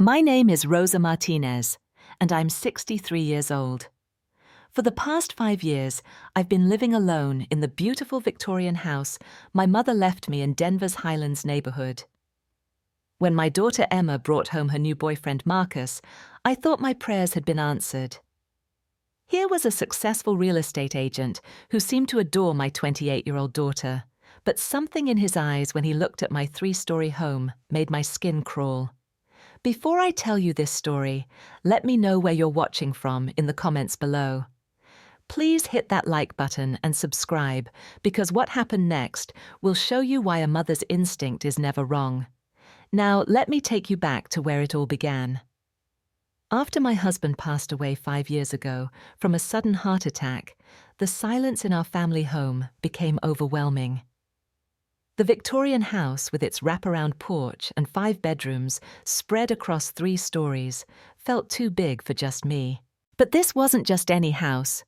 My name is Rosa Martinez, and I'm 63 years old. For the past 5 years, I've been living alone in the beautiful Victorian house my mother left me in Denver's Highlands neighborhood. When my daughter Emma brought home her new boyfriend Marcus, I thought my prayers had been answered. Here was a successful real estate agent who seemed to adore my 28-year-old daughter, but something in his eyes when he looked at my 3-story home made my skin crawl. Before I tell you this story, let me know where you're watching from in the comments below. Please hit that like button and subscribe, because what happened next will show you why a mother's instinct is never wrong. Now, let me take you back to where it all began. After my husband passed away 5 years ago from a sudden heart attack, the silence in our family home became overwhelming. The Victorian house, with its wraparound porch and 5 bedrooms spread across 3 stories, felt too big for just me. But this wasn't just any house.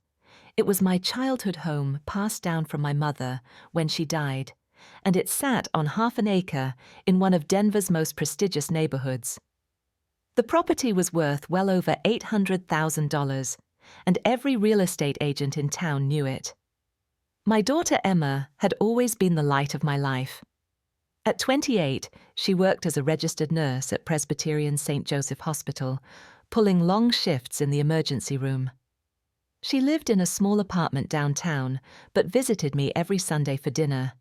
It was my childhood home passed down from my mother when she died, and it sat on half an acre in one of Denver's most prestigious neighborhoods. The property was worth well over $800,000, and every real estate agent in town knew it. My daughter Emma had always been the light of my life. At 28, she worked as a registered nurse at Presbyterian St. Joseph Hospital, pulling long shifts in the emergency room. She lived in a small apartment downtown, but visited me every Sunday for dinner.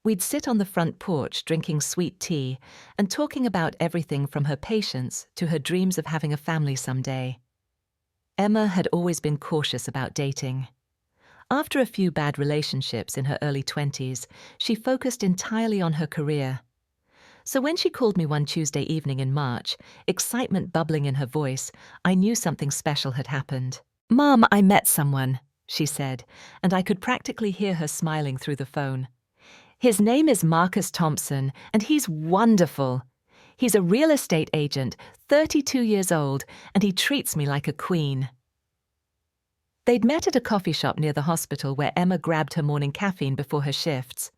We'd sit on the front porch drinking sweet tea and talking about everything from her patients to her dreams of having a family someday. Emma had always been cautious about dating. After a few bad relationships in her early 20s, she focused entirely on her career. So when she called me one Tuesday evening in March, excitement bubbling in her voice, I knew something special had happened. "Mom, I met someone," she said, and I could practically hear her smiling through the phone. "His name is Marcus Thompson, and he's wonderful. He's a real estate agent, 32 years old, and he treats me like a queen." They'd met at a coffee shop near the hospital where Emma grabbed her morning caffeine before her shifts.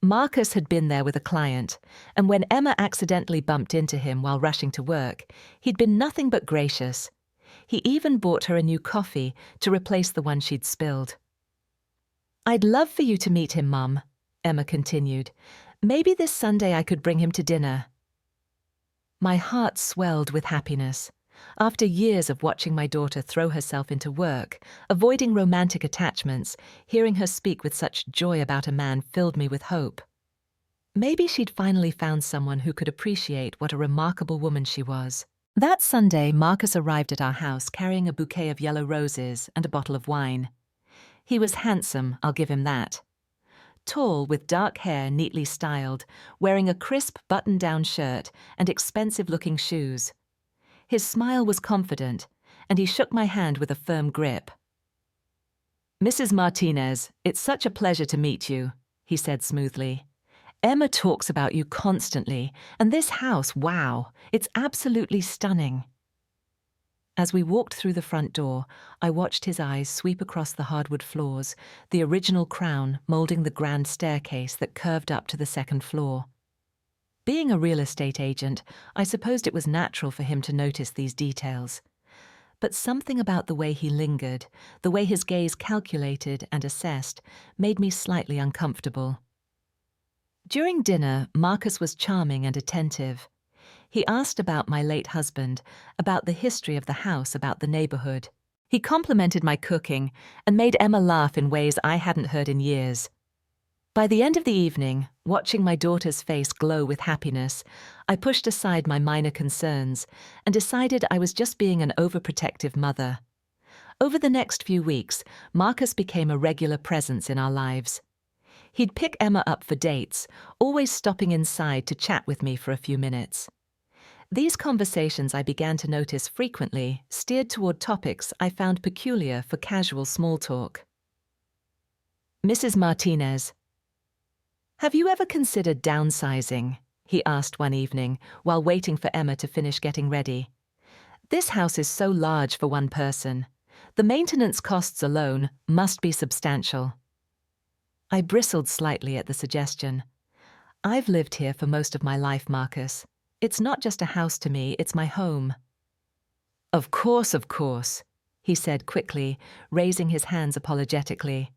Marcus had been there with a client, and when Emma accidentally bumped into him while rushing to work, he'd been nothing but gracious. He even bought her a new coffee to replace the one she'd spilled. "I'd love for you to meet him, Mum," Emma continued. "Maybe this Sunday I could bring him to dinner." My heart swelled with happiness. After years of watching my daughter throw herself into work, avoiding romantic attachments, hearing her speak with such joy about a man filled me with hope. Maybe she'd finally found someone who could appreciate what a remarkable woman she was. That Sunday, Marcus arrived at our house carrying a bouquet of yellow roses and a bottle of wine. He was handsome, I'll give him that. Tall, with dark hair neatly styled, wearing a crisp button-down shirt and expensive-looking shoes. His smile was confident, and he shook my hand with a firm grip. "Mrs. Martinez, it's such a pleasure to meet you," he said smoothly. "Emma talks about you constantly, and this house, wow, it's absolutely stunning." As we walked through the front door, I watched his eyes sweep across the hardwood floors, the original crown molding the grand staircase that curved up to the second floor. Being a real estate agent, I supposed it was natural for him to notice these details. But something about the way he lingered, the way his gaze calculated and assessed, made me slightly uncomfortable. During dinner, Marcus was charming and attentive. He asked about my late husband, about the history of the house, about the neighborhood. He complimented my cooking and made Emma laugh in ways I hadn't heard in years. By the end of the evening, watching my daughter's face glow with happiness, I pushed aside my minor concerns and decided I was just being an overprotective mother. Over the next few weeks, Marcus became a regular presence in our lives. He'd pick Emma up for dates, always stopping inside to chat with me for a few minutes. These conversations I began to notice frequently steered toward topics I found peculiar for casual small talk. "Mrs. Martinez, have you ever considered downsizing?" he asked one evening while waiting for Emma to finish getting ready. "This house is so large for one person. The maintenance costs alone must be substantial." I bristled slightly at the suggestion. "I've lived here for most of my life, Marcus. It's not just a house to me, it's my home." Of course," he said quickly, raising his hands apologetically.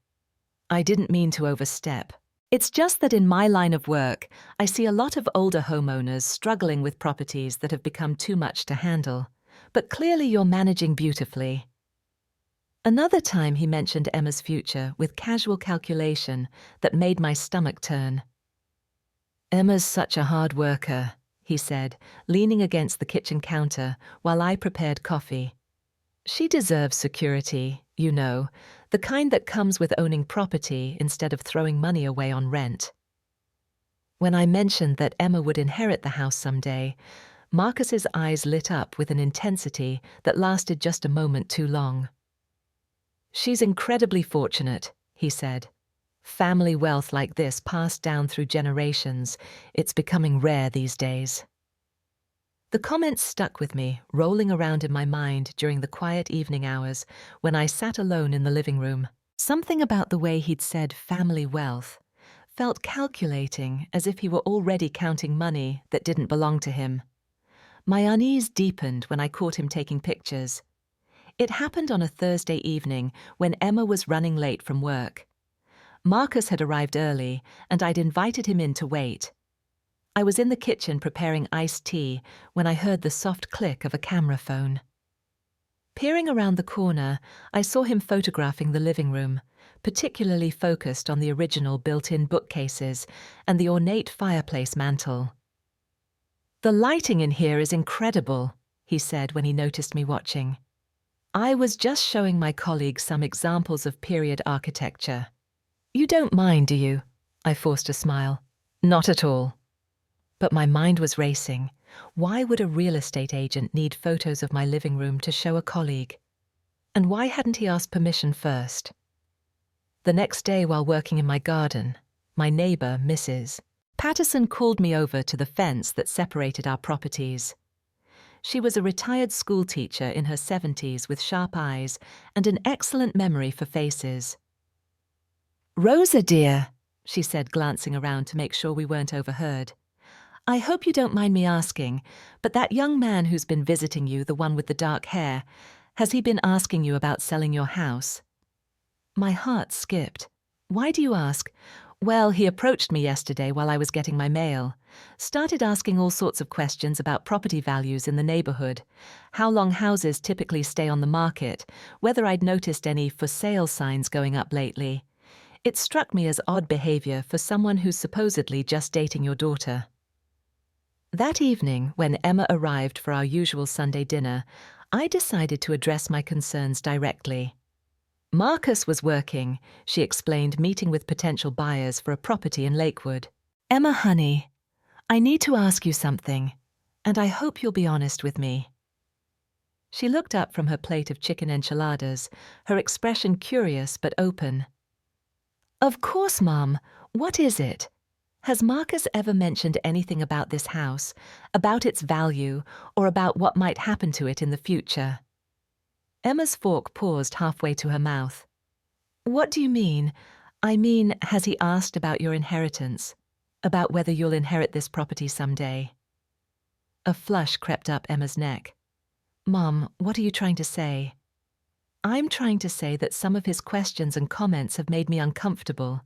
"I didn't mean to overstep. It's just that in my line of work, I see a lot of older homeowners struggling with properties that have become too much to handle. But clearly you're managing beautifully." Another time he mentioned Emma's future with casual calculation that made my stomach turn. "Emma's such a hard worker," he said, leaning against the kitchen counter while I prepared coffee. "She deserves security, you know, the kind that comes with owning property instead of throwing money away on rent." When I mentioned that Emma would inherit the house someday, Marcus's eyes lit up with an intensity that lasted just a moment too long. "She's incredibly fortunate," he said. "Family wealth like this passed down through generations, it's becoming rare these days." The comment stuck with me, rolling around in my mind during the quiet evening hours when I sat alone in the living room. Something about the way he'd said family wealth felt calculating, as if he were already counting money that didn't belong to him. My unease deepened when I caught him taking pictures. It happened on a Thursday evening when Emma was running late from work. Marcus had arrived early, and I'd invited him in to wait. I was in the kitchen preparing iced tea when I heard the soft click of a camera phone. Peering around the corner, I saw him photographing the living room, particularly focused on the original built-in bookcases and the ornate fireplace mantel. "The lighting in here is incredible," he said when he noticed me watching. I was just showing my colleagues some examples of period architecture. "You don't mind, do you?" I forced a smile. "Not at all." But my mind was racing. Why would a real estate agent need photos of my living room to show a colleague? And why hadn't he asked permission first? The next day, while working in my garden, my neighbour, Mrs. Patterson, called me over to the fence that separated our properties. She was a retired school teacher in her 70s with sharp eyes and an excellent memory for faces. "Rosa, dear," she said, glancing around to make sure we weren't overheard. "I hope you don't mind me asking, but that young man who's been visiting you, the one with the dark hair, has he been asking you about selling your house?" My heart skipped. "Why do you ask?" "Well, he approached me yesterday while I was getting my mail. Started asking all sorts of questions about property values in the neighborhood, how long houses typically stay on the market, whether I'd noticed any for sale signs going up lately. It struck me as odd behavior for someone who's supposedly just dating your daughter." That evening, when Emma arrived for our usual Sunday dinner, I decided to address my concerns directly. Marcus was working, she explained, meeting with potential buyers for a property in Lakewood. "Emma, honey, I need to ask you something, and I hope you'll be honest with me." She looked up from her plate of chicken enchiladas, her expression curious but open. "Of course, Mom. What is it? Has Marcus ever mentioned anything about this house, about its value, or about what might happen to it in the future?" Emma's fork paused halfway to her mouth. "What do you mean? I mean, has he asked about your inheritance? About whether you'll inherit this property someday?" A flush crept up Emma's neck. "Mom, what are you trying to say?" "I'm trying to say that some of his questions and comments have made me uncomfortable.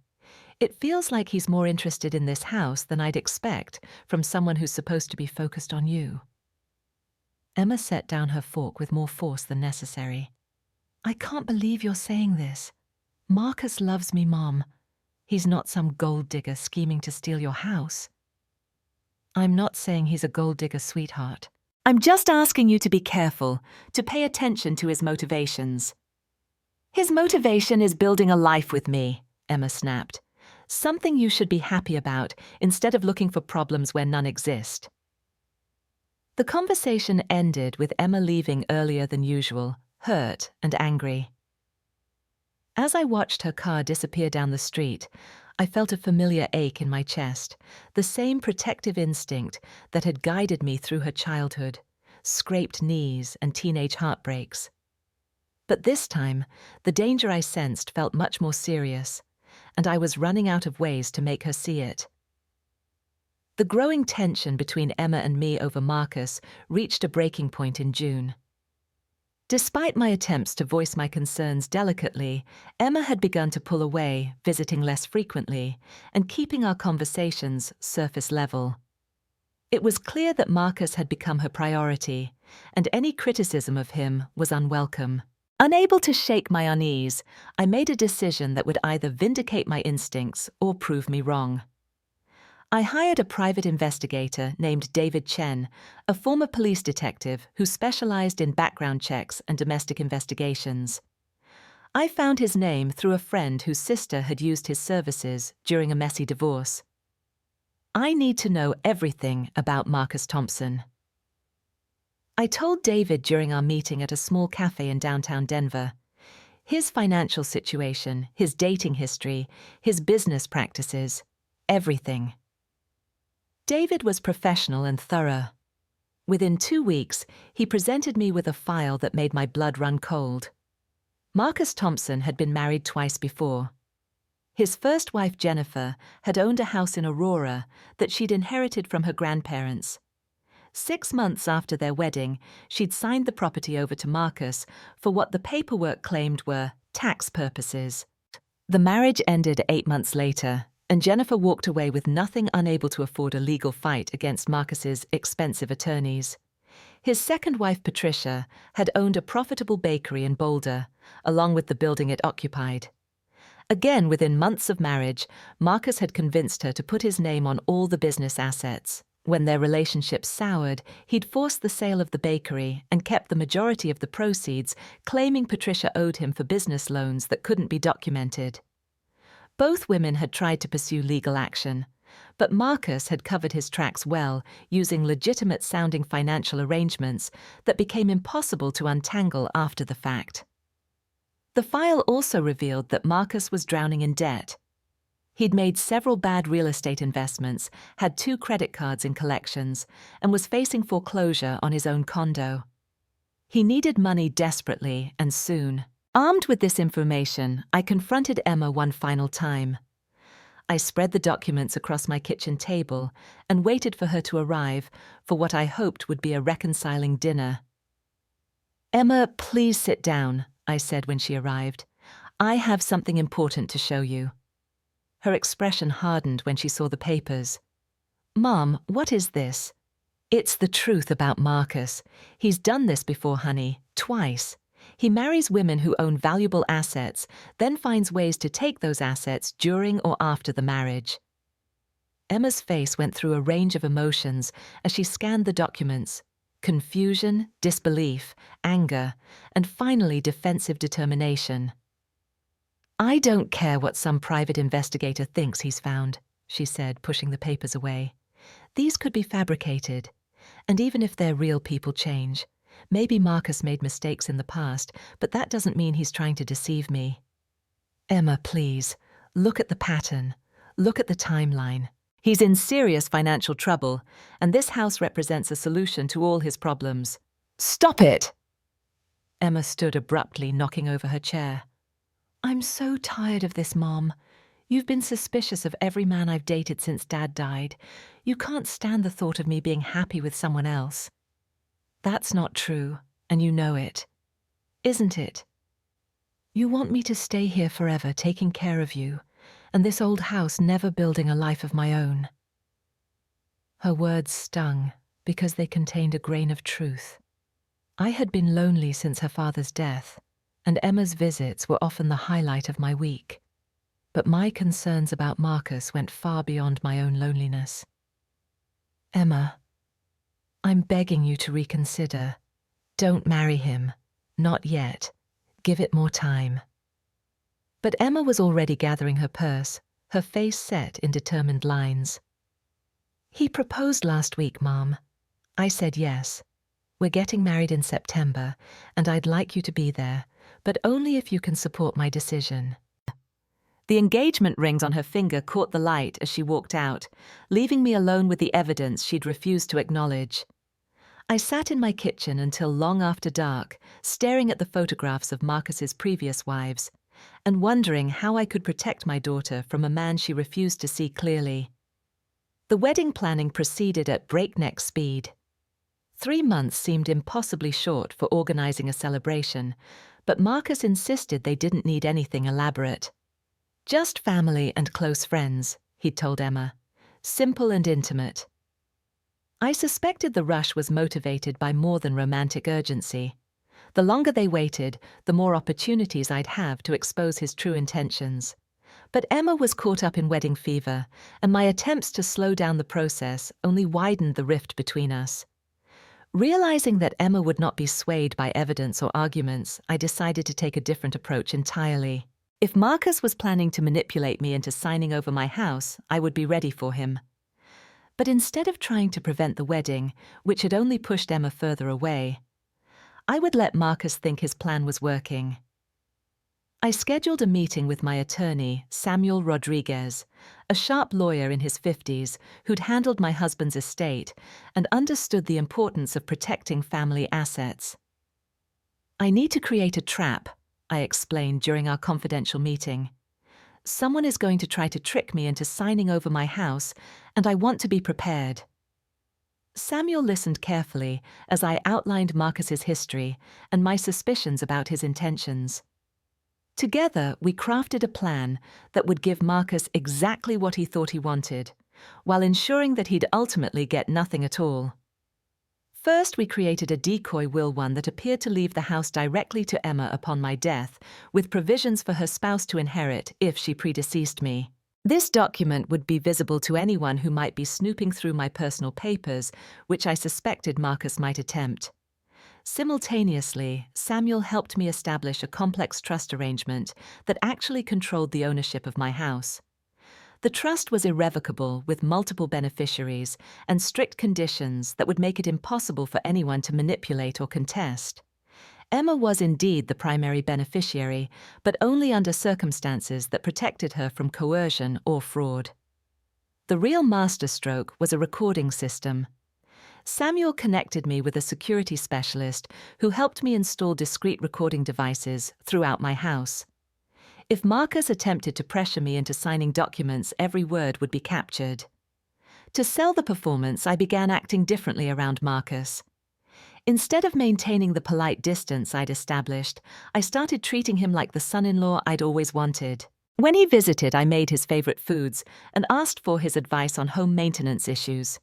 It feels like he's more interested in this house than I'd expect from someone who's supposed to be focused on you." Emma set down her fork with more force than necessary. "I can't believe you're saying this. Marcus loves me, Mom. He's not some gold digger scheming to steal your house." "I'm not saying he's a gold digger, sweetheart. I'm just asking you to be careful, to pay attention to his motivations." "His motivation is building a life with me," Emma snapped. "Something you should be happy about instead of looking for problems where none exist." The conversation ended with Emma leaving earlier than usual, hurt and angry. As I watched her car disappear down the street, I felt a familiar ache in my chest, the same protective instinct that had guided me through her childhood, scraped knees and teenage heartbreaks. But this time, the danger I sensed felt much more serious, and I was running out of ways to make her see it. The growing tension between Emma and me over Marcus reached a breaking point in June. Despite my attempts to voice my concerns delicately, Emma had begun to pull away, visiting less frequently, and keeping our conversations surface level. It was clear that Marcus had become her priority, and any criticism of him was unwelcome. Unable to shake my unease, I made a decision that would either vindicate my instincts or prove me wrong. I hired a private investigator named David Chen, a former police detective who specialized in background checks and domestic investigations. I found his name through a friend whose sister had used his services during a messy divorce. I need to know everything about Marcus Thompson. I told David during our meeting at a small cafe in downtown Denver. His financial situation, his dating history, his business practices, everything. David was professional and thorough. Within 2 weeks, he presented me with a file that made my blood run cold. Marcus Thompson had been married twice before. His first wife, Jennifer, had owned a house in Aurora that she'd inherited from her grandparents. 6 months after their wedding, she'd signed the property over to Marcus for what the paperwork claimed were tax purposes. The marriage ended 8 months later, and Jennifer walked away with nothing, unable to afford a legal fight against Marcus's expensive attorneys. His second wife, Patricia, had owned a profitable bakery in Boulder, along with the building it occupied. Again, within months of marriage, Marcus had convinced her to put his name on all the business assets. When their relationship soured, he'd forced the sale of the bakery and kept the majority of the proceeds, claiming Patricia owed him for business loans that couldn't be documented. Both women had tried to pursue legal action, but Marcus had covered his tracks well, using legitimate-sounding financial arrangements that became impossible to untangle after the fact. The file also revealed that Marcus was drowning in debt. He'd made several bad real estate investments, had 2 credit cards in collections, and was facing foreclosure on his own condo. He needed money desperately and soon. Armed with this information, I confronted Emma one final time. I spread the documents across my kitchen table and waited for her to arrive for what I hoped would be a reconciling dinner. "Emma, please sit down," I said when she arrived. "I have something important to show you." Her expression hardened when she saw the papers. "Mom, what is this?" "It's the truth about Marcus. He's done this before, honey, twice. He marries women who own valuable assets, then finds ways to take those assets during or after the marriage." Emma's face went through a range of emotions as she scanned the documents: confusion, disbelief, anger, and finally defensive determination. "I don't care what some private investigator thinks he's found," she said, pushing the papers away. "These could be fabricated, and even if they're real, people change. Maybe Marcus made mistakes in the past, but that doesn't mean he's trying to deceive me." "Emma, please, look at the pattern. Look at the timeline. He's in serious financial trouble, and this house represents a solution to all his problems." "Stop it!" Emma stood abruptly, knocking over her chair. "I'm so tired of this, Mom. You've been suspicious of every man I've dated since Dad died. You can't stand the thought of me being happy with someone else. That's not true, and you know it. Isn't it? You want me to stay here forever, taking care of you, and this old house never building a life of my own." Her words stung because they contained a grain of truth. I had been lonely since her father's death, and Emma's visits were often the highlight of my week. But my concerns about Marcus went far beyond my own loneliness. "Emma, I'm begging you to reconsider. Don't marry him. Not yet. Give it more time." But Emma was already gathering her purse, her face set in determined lines. "He proposed last week, Mom. I said yes. We're getting married in September, and I'd like you to be there, but only if you can support my decision." The engagement rings on her finger caught the light as she walked out, leaving me alone with the evidence she'd refused to acknowledge. I sat in my kitchen until long after dark, staring at the photographs of Marcus's previous wives, and wondering how I could protect my daughter from a man she refused to see clearly. The wedding planning proceeded at breakneck speed. 3 months seemed impossibly short for organizing a celebration, but Marcus insisted they didn't need anything elaborate. Just family and close friends, he'd told Emma. Simple and intimate. I suspected the rush was motivated by more than romantic urgency. The longer they waited, the more opportunities I'd have to expose his true intentions. But Emma was caught up in wedding fever, and my attempts to slow down the process only widened the rift between us. Realizing that Emma would not be swayed by evidence or arguments, I decided to take a different approach entirely. If Marcus was planning to manipulate me into signing over my house, I would be ready for him. But instead of trying to prevent the wedding, which had only pushed Emma further away, I would let Marcus think his plan was working. I scheduled a meeting with my attorney, Samuel Rodriguez, a sharp lawyer in his 50s who'd handled my husband's estate and understood the importance of protecting family assets. "I need to create a trap," I explained during our confidential meeting. "Someone is going to try to trick me into signing over my house, and I want to be prepared." Samuel listened carefully as I outlined Marcus's history and my suspicions about his intentions. Together, we crafted a plan that would give Marcus exactly what he thought he wanted, while ensuring that he'd ultimately get nothing at all. First, we created a decoy will that appeared to leave the house directly to Emma upon my death, with provisions for her spouse to inherit if she predeceased me. This document would be visible to anyone who might be snooping through my personal papers, which I suspected Marcus might attempt. Simultaneously, Samuel helped me establish a complex trust arrangement that actually controlled the ownership of my house. The trust was irrevocable, with multiple beneficiaries and strict conditions that would make it impossible for anyone to manipulate or contest. Emma was indeed the primary beneficiary, but only under circumstances that protected her from coercion or fraud. The real masterstroke was a recording system. Samuel connected me with a security specialist who helped me install discrete recording devices throughout my house. If Marcus attempted to pressure me into signing documents, every word would be captured. To sell the performance, I began acting differently around Marcus. Instead of maintaining the polite distance I'd established, I started treating him like the son-in-law I'd always wanted. When he visited, I made his favorite foods and asked for his advice on home maintenance issues.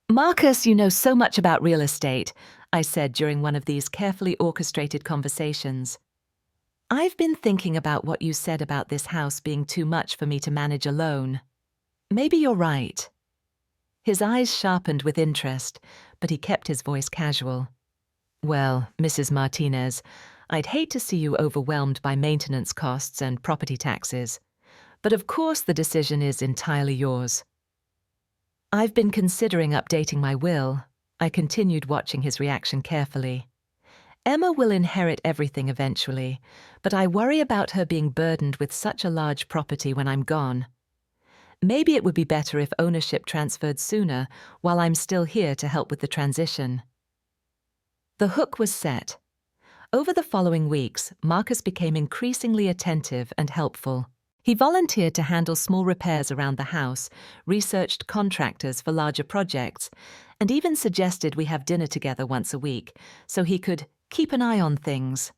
"Marcus, you know so much about real estate," I said during one of these carefully orchestrated conversations. "I've been thinking about what you said about this house being too much for me to manage alone. Maybe you're right." His eyes sharpened with interest, but he kept his voice casual. "Well, Mrs. Martinez, I'd hate to see you overwhelmed by maintenance costs and property taxes, but of course the decision is entirely yours." "I've been considering updating my will." I continued watching his reaction carefully. "Emma will inherit everything eventually, but I worry about her being burdened with such a large property when I'm gone. Maybe it would be better if ownership transferred sooner while I'm still here to help with the transition." The hook was set. Over the following weeks, Marcus became increasingly attentive and helpful. He volunteered to handle small repairs around the house, researched contractors for larger projects, and even suggested we have dinner together once a week so he could keep an eye on things.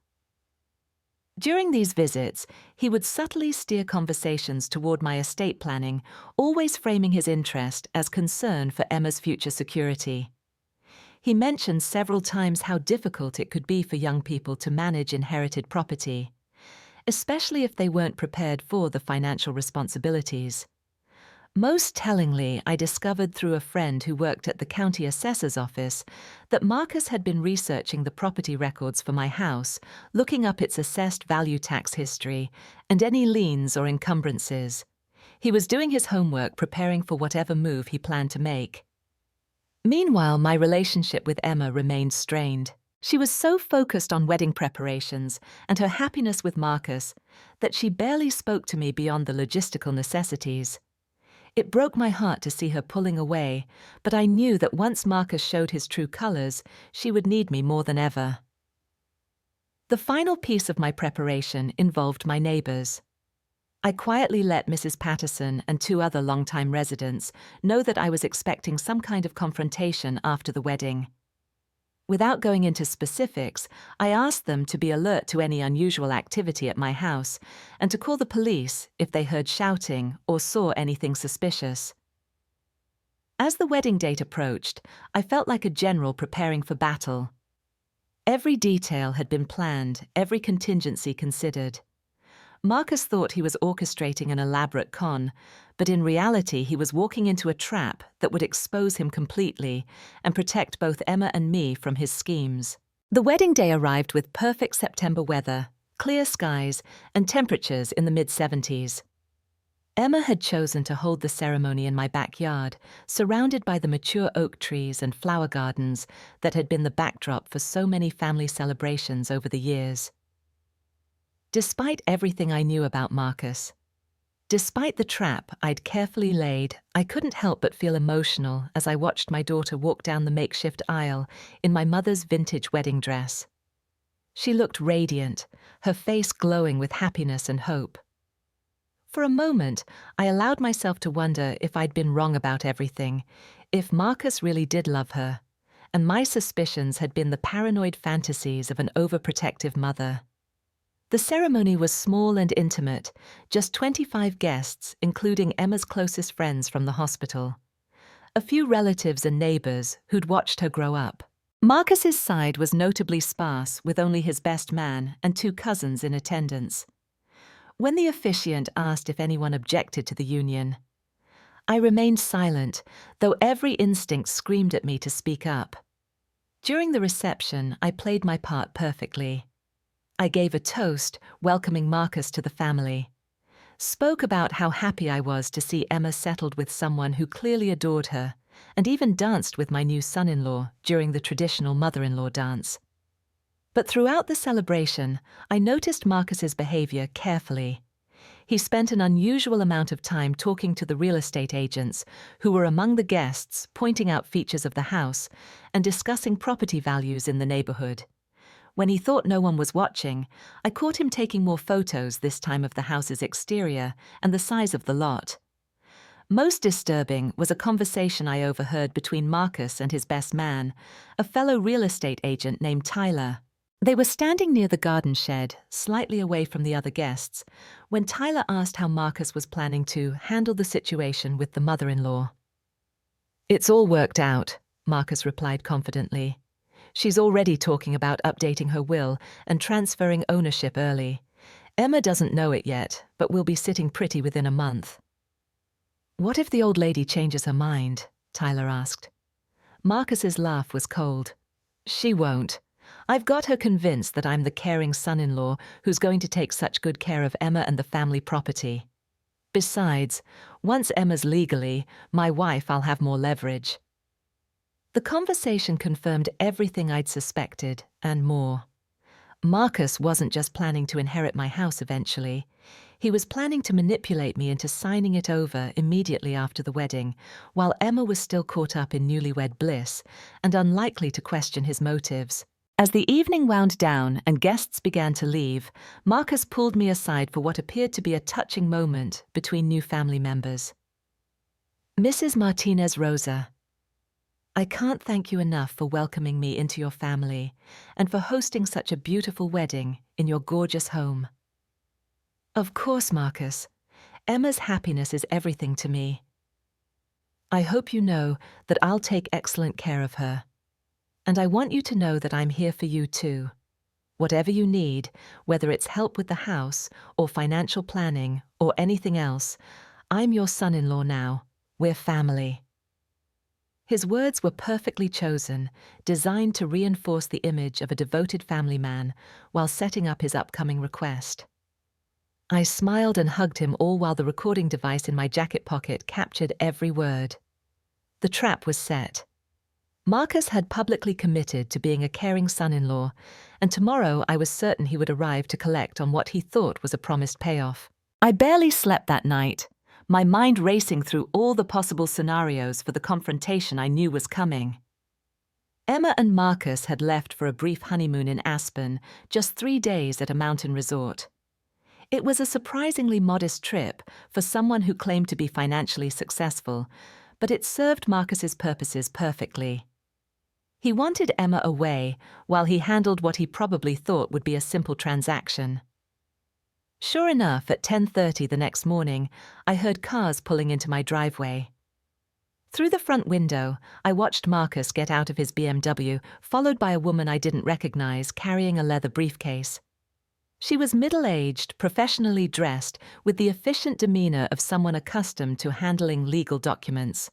During these visits, he would subtly steer conversations toward my estate planning, always framing his interest as concern for Emma's future security. He mentioned several times how difficult it could be for young people to manage inherited property, especially if they weren't prepared for the financial responsibilities. Most tellingly, I discovered through a friend who worked at the county assessor's office that Marcus had been researching the property records for my house, looking up its assessed value tax history and any liens or encumbrances. He was doing his homework, preparing for whatever move he planned to make. Meanwhile, my relationship with Emma remained strained. She was so focused on wedding preparations and her happiness with Marcus that she barely spoke to me beyond the logistical necessities. It broke my heart to see her pulling away, but I knew that once Marcus showed his true colors, she would need me more than ever. The final piece of my preparation involved my neighbors. I quietly let Mrs. Patterson and two other longtime residents know that I was expecting some kind of confrontation after the wedding. Without going into specifics, I asked them to be alert to any unusual activity at my house and to call the police if they heard shouting or saw anything suspicious. As the wedding date approached, I felt like a general preparing for battle. Every detail had been planned, every contingency considered. Marcus thought he was orchestrating an elaborate con, but in reality he was walking into a trap that would expose him completely and protect both Emma and me from his schemes. The wedding day arrived with perfect September weather, clear skies, and temperatures in the mid-70s. Emma had chosen to hold the ceremony in my backyard, surrounded by the mature oak trees and flower gardens that had been the backdrop for so many family celebrations over the years. Despite everything I knew about Marcus, despite the trap I'd carefully laid, I couldn't help but feel emotional as I watched my daughter walk down the makeshift aisle in my mother's vintage wedding dress. She looked radiant, her face glowing with happiness and hope. For a moment, I allowed myself to wonder if I'd been wrong about everything, if Marcus really did love her, and my suspicions had been the paranoid fantasies of an overprotective mother. The ceremony was small and intimate, just 25 guests, including Emma's closest friends from the hospital. A few relatives and neighbors who'd watched her grow up. Marcus's side was notably sparse, with only his best man and two cousins in attendance. When the officiant asked if anyone objected to the union, I remained silent, though every instinct screamed at me to speak up. During the reception, I played my part perfectly. I gave a toast, welcoming Marcus to the family. Spoke about how happy I was to see Emma settled with someone who clearly adored her, and even danced with my new son-in-law during the traditional mother-in-law dance. But throughout the celebration, I noticed Marcus's behavior carefully. He spent an unusual amount of time talking to the real estate agents who were among the guests, pointing out features of the house and discussing property values in the neighborhood. When he thought no one was watching, I caught him taking more photos this time of the house's exterior and the size of the lot. Most disturbing was a conversation I overheard between Marcus and his best man, a fellow real estate agent named Tyler. They were standing near the garden shed, slightly away from the other guests, when Tyler asked how Marcus was planning to handle the situation with the mother-in-law. "It's all worked out," Marcus replied confidently. "She's already talking about updating her will and transferring ownership early. Emma doesn't know it yet, but we'll be sitting pretty within a month." "What if the old lady changes her mind?" Tyler asked. Marcus's laugh was cold. "She won't. I've got her convinced that I'm the caring son-in-law who's going to take such good care of Emma and the family property. Besides, once Emma's legally my wife, I'll have more leverage." The conversation confirmed everything I'd suspected, and more. Marcus wasn't just planning to inherit my house eventually. He was planning to manipulate me into signing it over immediately after the wedding, while Emma was still caught up in newlywed bliss and unlikely to question his motives. As the evening wound down and guests began to leave, Marcus pulled me aside for what appeared to be a touching moment between new family members. "Mrs. Martinez Rosa, I can't thank you enough for welcoming me into your family and for hosting such a beautiful wedding in your gorgeous home." "Of course, Marcus. Emma's happiness is everything to me. I hope you know that I'll take excellent care of her. And I want you to know that I'm here for you too. Whatever you need, whether it's help with the house or financial planning or anything else, I'm your son-in-law now. We're family." His words were perfectly chosen, designed to reinforce the image of a devoted family man while setting up his upcoming request. I smiled and hugged him, all while the recording device in my jacket pocket captured every word. The trap was set. Marcus had publicly committed to being a caring son-in-law, and tomorrow I was certain he would arrive to collect on what he thought was a promised payoff. I barely slept that night, my mind racing through all the possible scenarios for the confrontation I knew was coming. Emma and Marcus had left for a brief honeymoon in Aspen, just 3 days at a mountain resort. It was a surprisingly modest trip for someone who claimed to be financially successful, but it served Marcus's purposes perfectly. He wanted Emma away while he handled what he probably thought would be a simple transaction. Sure enough, at 10:30 the next morning, I heard cars pulling into my driveway. Through the front window, I watched Marcus get out of his BMW, followed by a woman I didn't recognize carrying a leather briefcase. She was middle-aged, professionally dressed, with the efficient demeanor of someone accustomed to handling legal documents.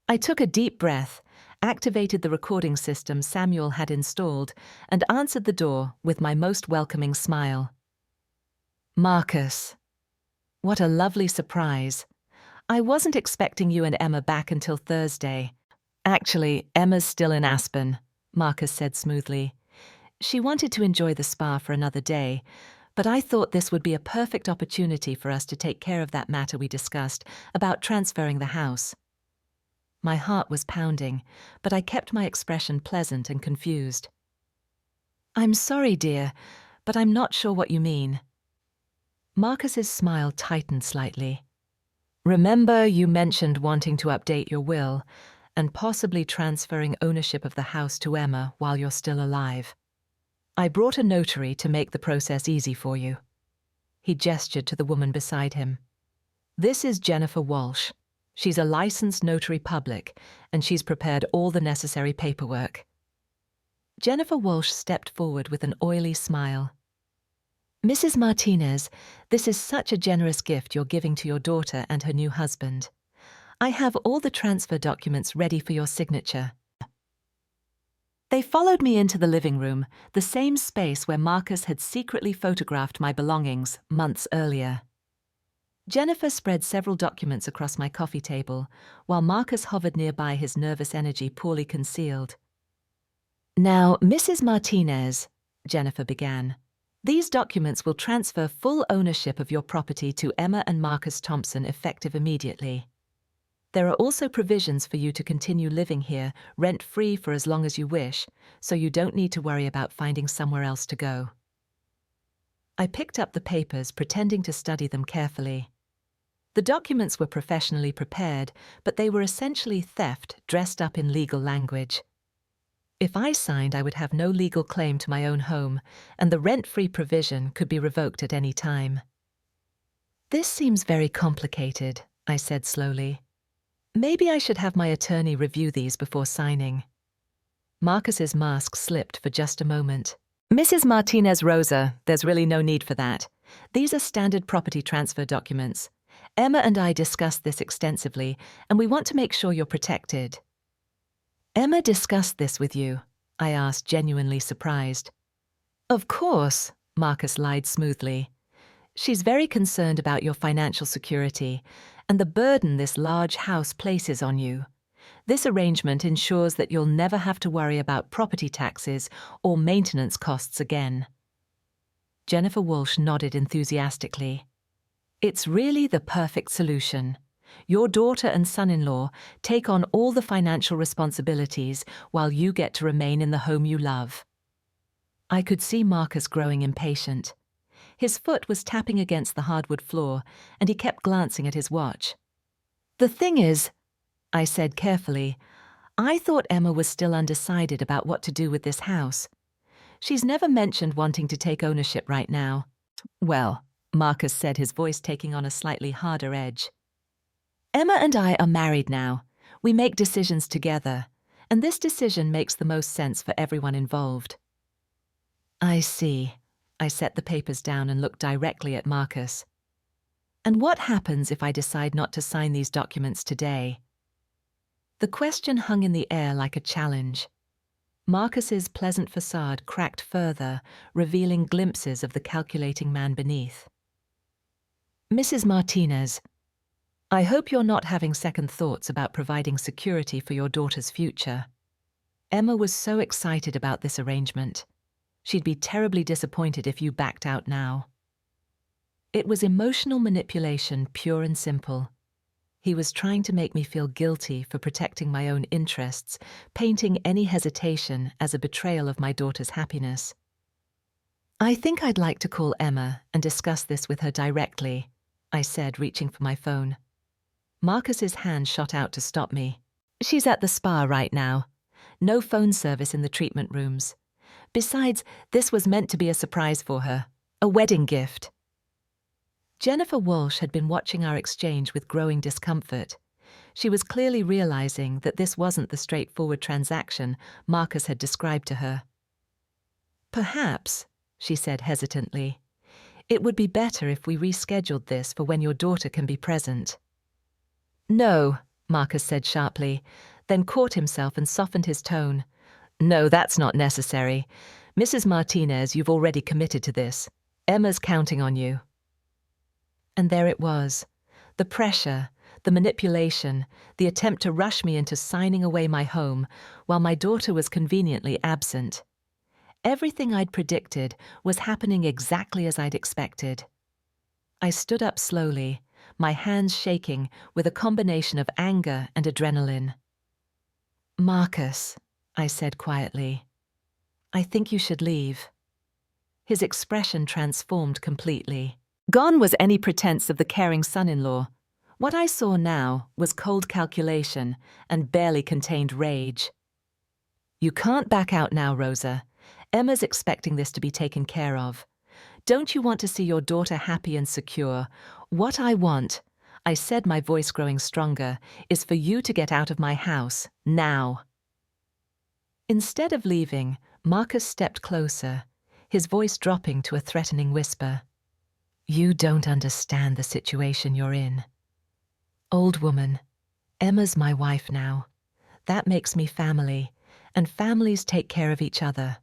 I took a deep breath, activated the recording system Samuel had installed, and answered the door with my most welcoming smile. Marcus. What a lovely surprise. I wasn't expecting you and Emma back until Thursday. Actually, Emma's still in Aspen, Marcus said smoothly. She wanted to enjoy the spa for another day, but I thought this would be a perfect opportunity for us to take care of that matter we discussed about transferring the house. My heart was pounding, but I kept my expression pleasant and confused. I'm sorry, dear, but I'm not sure what you mean. Marcus's smile tightened slightly. Remember, you mentioned wanting to update your will and possibly transferring ownership of the house to Emma while you're still alive. I brought a notary to make the process easy for you. He gestured to the woman beside him. This is Jennifer Walsh. She's a licensed notary public, and she's prepared all the necessary paperwork. Jennifer Walsh stepped forward with an oily smile. Mrs. Martinez, this is such a generous gift you're giving to your daughter and her new husband. I have all the transfer documents ready for your signature. They followed me into the living room, the same space where Marcus had secretly photographed my belongings months earlier. Jennifer spread several documents across my coffee table, while Marcus hovered nearby, his nervous energy poorly concealed. Now, Mrs. Martinez, Jennifer began, these documents will transfer full ownership of your property to Emma and Marcus Thompson effective immediately. There are also provisions for you to continue living here, rent-free for as long as you wish, so you don't need to worry about finding somewhere else to go. I picked up the papers, pretending to study them carefully. The documents were professionally prepared, but they were essentially theft dressed up in legal language. If I signed, I would have no legal claim to my own home, and the rent-free provision could be revoked at any time. This seems very complicated, I said slowly. Maybe I should have my attorney review these before signing. Marcus's mask slipped for just a moment. Mrs. Martinez Rosa, there's really no need for that. These are standard property transfer documents. Emma and I discussed this extensively, and we want to make sure you're protected. Emma discussed this with you? I asked, genuinely surprised. Of course, Marcus lied smoothly. She's very concerned about your financial security and the burden this large house places on you. This arrangement ensures that you'll never have to worry about property taxes or maintenance costs again. Jennifer Walsh nodded enthusiastically. It's really the perfect solution. Your daughter and son-in-law take on all the financial responsibilities while you get to remain in the home you love. I could see Marcus growing impatient. His foot was tapping against the hardwood floor, and he kept glancing at his watch. The thing is, I said carefully, I thought Emma was still undecided about what to do with this house. She's never mentioned wanting to take ownership right now. Well, Marcus said, his voice taking on a slightly harder edge. Emma and I are married now. We make decisions together, and this decision makes the most sense for everyone involved. I see. I set the papers down and looked directly at Marcus. And what happens if I decide not to sign these documents today? The question hung in the air like a challenge. Marcus's pleasant facade cracked further, revealing glimpses of the calculating man beneath. Mrs. Martinez, I hope you're not having second thoughts about providing security for your daughter's future. Emma was so excited about this arrangement. She'd be terribly disappointed if you backed out now. It was emotional manipulation, pure and simple. He was trying to make me feel guilty for protecting my own interests, painting any hesitation as a betrayal of my daughter's happiness. I think I'd like to call Emma and discuss this with her directly, I said, reaching for my phone. Marcus's hand shot out to stop me. She's at the spa right now. No phone service in the treatment rooms. Besides, this was meant to be a surprise for her. A wedding gift. Jennifer Walsh had been watching our exchange with growing discomfort. She was clearly realizing that this wasn't the straightforward transaction Marcus had described to her. Perhaps, she said hesitantly, it would be better if we rescheduled this for when your daughter can be present. No, Marcus said sharply, then caught himself and softened his tone. No, that's not necessary. Mrs. Martinez, you've already committed to this. Emma's counting on you. And there it was. The pressure, the manipulation, the attempt to rush me into signing away my home while my daughter was conveniently absent. Everything I'd predicted was happening exactly as I'd expected. I stood up slowly, my hands shaking with a combination of anger and adrenaline. Marcus, I said quietly, I think you should leave. His expression transformed completely. Gone was any pretense of the caring son-in-law. What I saw now was cold calculation and barely contained rage. You can't back out now, Rosa. Emma's expecting this to be taken care of. Don't you want to see your daughter happy and secure? What I want, I said, my voice growing stronger, is for you to get out of my house, now. Instead of leaving, Marcus stepped closer, his voice dropping to a threatening whisper. You don't understand the situation you're in. Old woman, Emma's my wife now. That makes me family, and families take care of each other.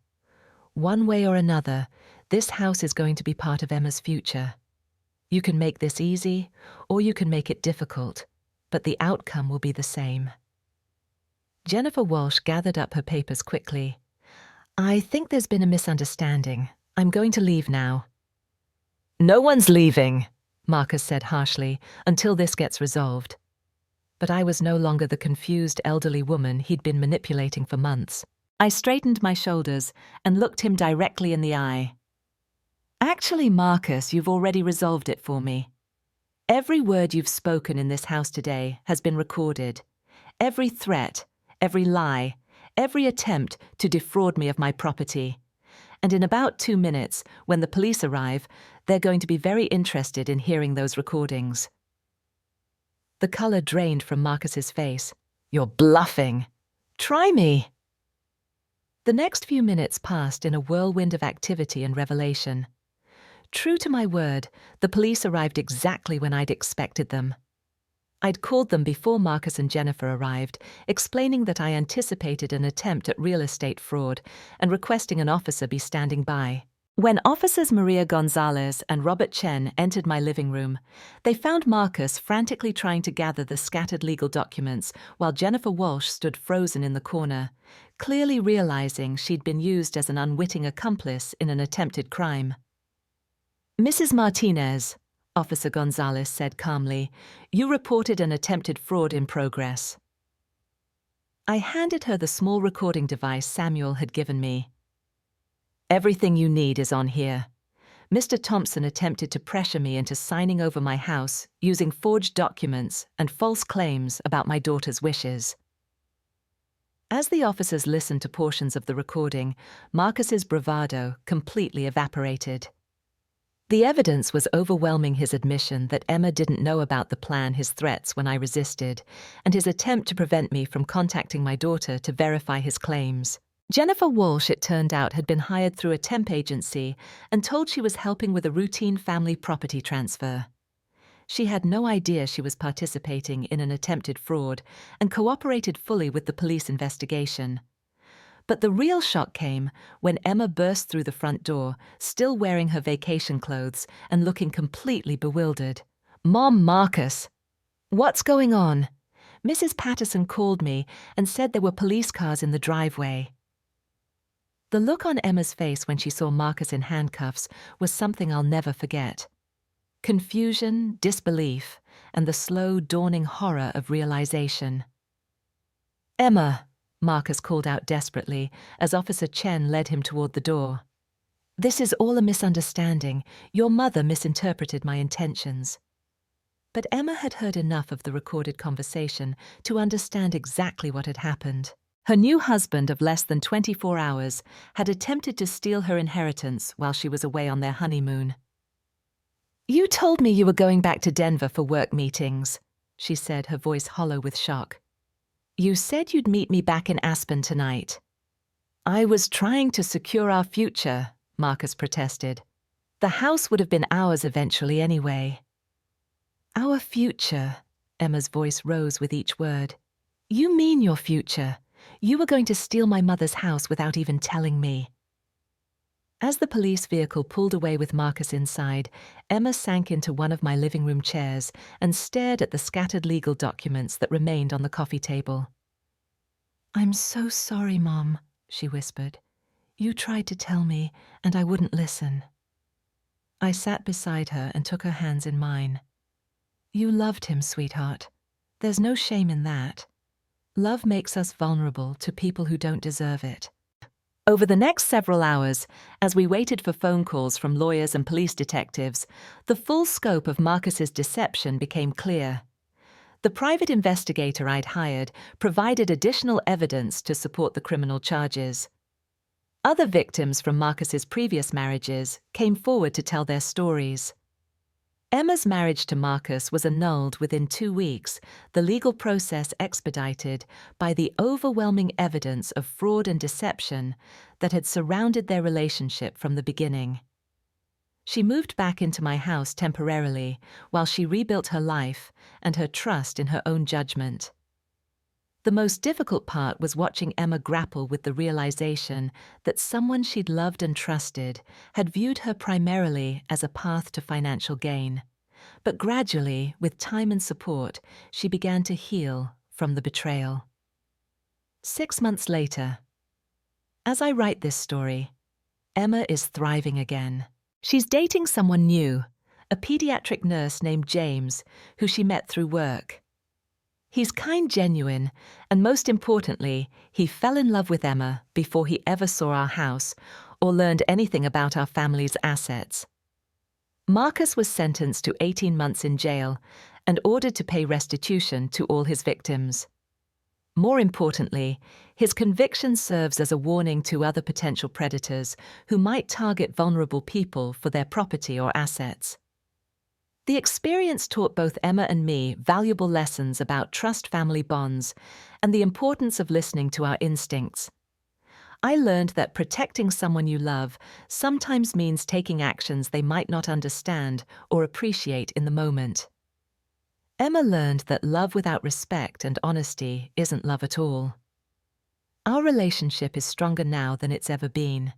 One way or another, this house is going to be part of Emma's future. You can make this easy, or you can make it difficult, but the outcome will be the same. Jennifer Walsh gathered up her papers quickly. I think there's been a misunderstanding. I'm going to leave now. No one's leaving, Marcus said harshly, until this gets resolved. But I was no longer the confused elderly woman he'd been manipulating for months. I straightened my shoulders and looked him directly in the eye. Actually, Marcus, you've already resolved it for me. Every word you've spoken in this house today has been recorded. Every threat, every lie, every attempt to defraud me of my property. And in about 2 minutes, when the police arrive, they're going to be very interested in hearing those recordings. The color drained from Marcus's face. You're bluffing. Try me. The next few minutes passed in a whirlwind of activity and revelation. True to my word, the police arrived exactly when I'd expected them. I'd called them before Marcus and Jennifer arrived, explaining that I anticipated an attempt at real estate fraud and requesting an officer be standing by. When Officers Maria Gonzalez and Robert Chen entered my living room, they found Marcus frantically trying to gather the scattered legal documents while Jennifer Walsh stood frozen in the corner, clearly realizing she'd been used as an unwitting accomplice in an attempted crime. Mrs. Martinez, Officer Gonzalez said calmly, you reported an attempted fraud in progress. I handed her the small recording device Samuel had given me. Everything you need is on here. Mr. Thompson attempted to pressure me into signing over my house using forged documents and false claims about my daughter's wishes. As the officers listened to portions of the recording, Marcus's bravado completely evaporated. The evidence was overwhelming his admission that Emma didn't know about the plan, his threats when I resisted, and his attempt to prevent me from contacting my daughter to verify his claims. Jennifer Walsh, it turned out, had been hired through a temp agency and told she was helping with a routine family property transfer. She had no idea she was participating in an attempted fraud and cooperated fully with the police investigation. But the real shock came when Emma burst through the front door, still wearing her vacation clothes and looking completely bewildered. Mom, Marcus! What's going on? Mrs. Patterson called me and said there were police cars in the driveway. The look on Emma's face when she saw Marcus in handcuffs was something I'll never forget. Confusion, disbelief, and the slow, dawning horror of realization. Emma! Marcus called out desperately as Officer Chen led him toward the door. This is all a misunderstanding. Your mother misinterpreted my intentions. But Emma had heard enough of the recorded conversation to understand exactly what had happened. Her new husband of less than 24 hours had attempted to steal her inheritance while she was away on their honeymoon. "You told me you were going back to Denver for work meetings," she said, her voice hollow with shock. "You said you'd meet me back in Aspen tonight." "I was trying to secure our future," Marcus protested. "The house would have been ours eventually anyway." "Our future," Emma's voice rose with each word. "You mean your future. You were going to steal my mother's house without even telling me." As the police vehicle pulled away with Marcus inside, Emma sank into one of my living room chairs and stared at the scattered legal documents that remained on the coffee table. "I'm so sorry, Mom," she whispered. "You tried to tell me, and I wouldn't listen." I sat beside her and took her hands in mine. "You loved him, sweetheart. There's no shame in that. Love makes us vulnerable to people who don't deserve it." Over the next several hours, as we waited for phone calls from lawyers and police detectives, the full scope of Marcus's deception became clear. The private investigator I'd hired provided additional evidence to support the criminal charges. Other victims from Marcus's previous marriages came forward to tell their stories. Emma's marriage to Marcus was annulled within 2 weeks, the legal process expedited by the overwhelming evidence of fraud and deception that had surrounded their relationship from the beginning. She moved back into my house temporarily while she rebuilt her life and her trust in her own judgment. The most difficult part was watching Emma grapple with the realization that someone she'd loved and trusted had viewed her primarily as a path to financial gain. But gradually, with time and support, she began to heal from the betrayal. 6 months later, as I write this story, Emma is thriving again. She's dating someone new, a pediatric nurse named James, who she met through work. He's kind, genuine, and most importantly, he fell in love with Emma before he ever saw our house or learned anything about our family's assets. Marcus was sentenced to 18 months in jail and ordered to pay restitution to all his victims. More importantly, his conviction serves as a warning to other potential predators who might target vulnerable people for their property or assets. The experience taught both Emma and me valuable lessons about trust, family bonds, and the importance of listening to our instincts. I learned that protecting someone you love sometimes means taking actions they might not understand or appreciate in the moment. Emma learned that love without respect and honesty isn't love at all. Our relationship is stronger now than it's ever been.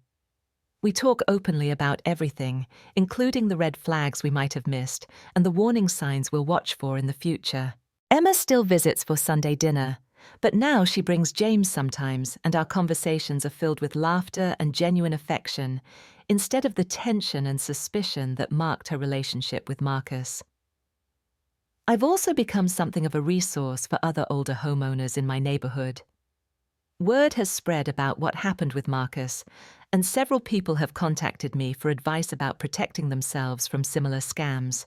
We talk openly about everything, including the red flags we might have missed and the warning signs we'll watch for in the future. Emma still visits for Sunday dinner, but now she brings James sometimes, and our conversations are filled with laughter and genuine affection, instead of the tension and suspicion that marked her relationship with Marcus. I've also become something of a resource for other older homeowners in my neighborhood. Word has spread about what happened with Marcus, and several people have contacted me for advice about protecting themselves from similar scams.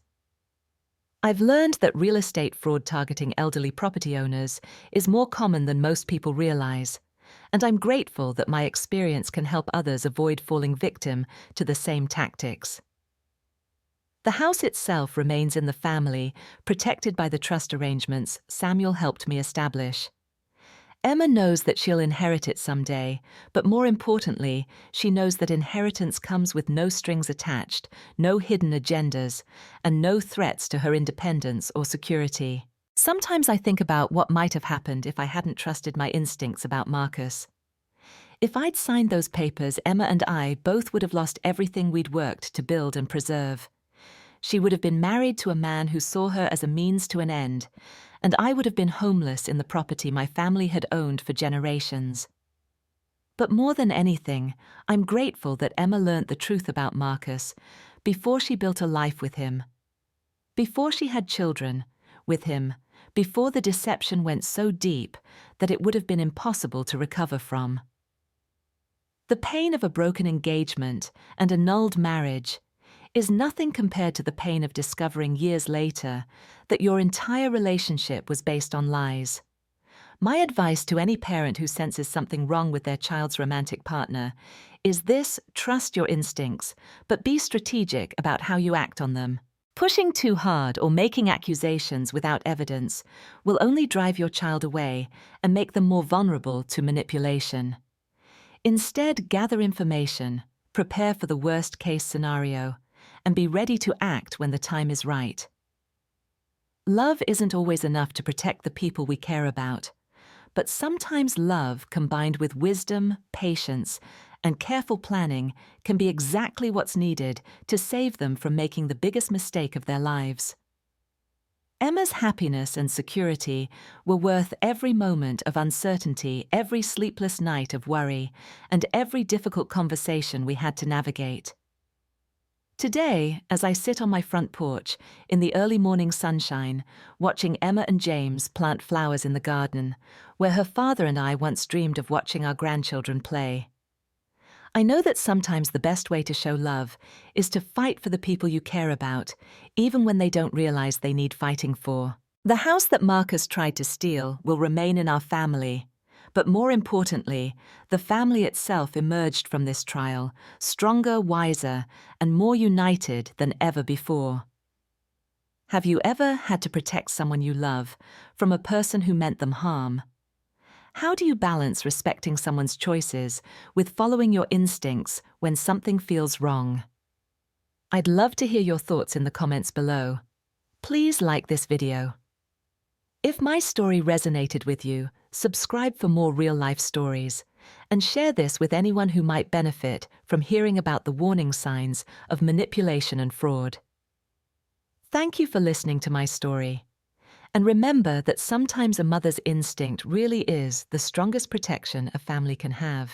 I've learned that real estate fraud targeting elderly property owners is more common than most people realize, and I'm grateful that my experience can help others avoid falling victim to the same tactics. The house itself remains in the family, protected by the trust arrangements Samuel helped me establish. Emma knows that she'll inherit it someday, but more importantly, she knows that inheritance comes with no strings attached, no hidden agendas, and no threats to her independence or security. Sometimes I think about what might have happened if I hadn't trusted my instincts about Marcus. If I'd signed those papers, Emma and I both would have lost everything we'd worked to build and preserve. She would have been married to a man who saw her as a means to an end, and I would have been homeless in the property my family had owned for generations. But more than anything, I'm grateful that Emma learnt the truth about Marcus before she built a life with him. Before she had children with him, before the deception went so deep that it would have been impossible to recover from. The pain of a broken engagement and annulled marriage is nothing compared to the pain of discovering years later that your entire relationship was based on lies. My advice to any parent who senses something wrong with their child's romantic partner is this: trust your instincts, but be strategic about how you act on them. Pushing too hard or making accusations without evidence will only drive your child away and make them more vulnerable to manipulation. Instead, gather information, prepare for the worst-case scenario, and be ready to act when the time is right. Love isn't always enough to protect the people we care about, but sometimes love combined with wisdom, patience, and careful planning can be exactly what's needed to save them from making the biggest mistake of their lives. Emma's happiness and security were worth every moment of uncertainty, every sleepless night of worry, and every difficult conversation we had to navigate. Today, as I sit on my front porch in the early morning sunshine, watching Emma and James plant flowers in the garden, where her father and I once dreamed of watching our grandchildren play, I know that sometimes the best way to show love is to fight for the people you care about, even when they don't realize they need fighting for. The house that Marcus tried to steal will remain in our family, but more importantly, the family itself emerged from this trial stronger, wiser, and more united than ever before. Have you ever had to protect someone you love from a person who meant them harm? How do you balance respecting someone's choices with following your instincts when something feels wrong? I'd love to hear your thoughts in the comments below. Please like this video. If my story resonated with you, subscribe for more real-life stories, and share this with anyone who might benefit from hearing about the warning signs of manipulation and fraud. Thank you for listening to my story. And remember that sometimes a mother's instinct really is the strongest protection a family can have.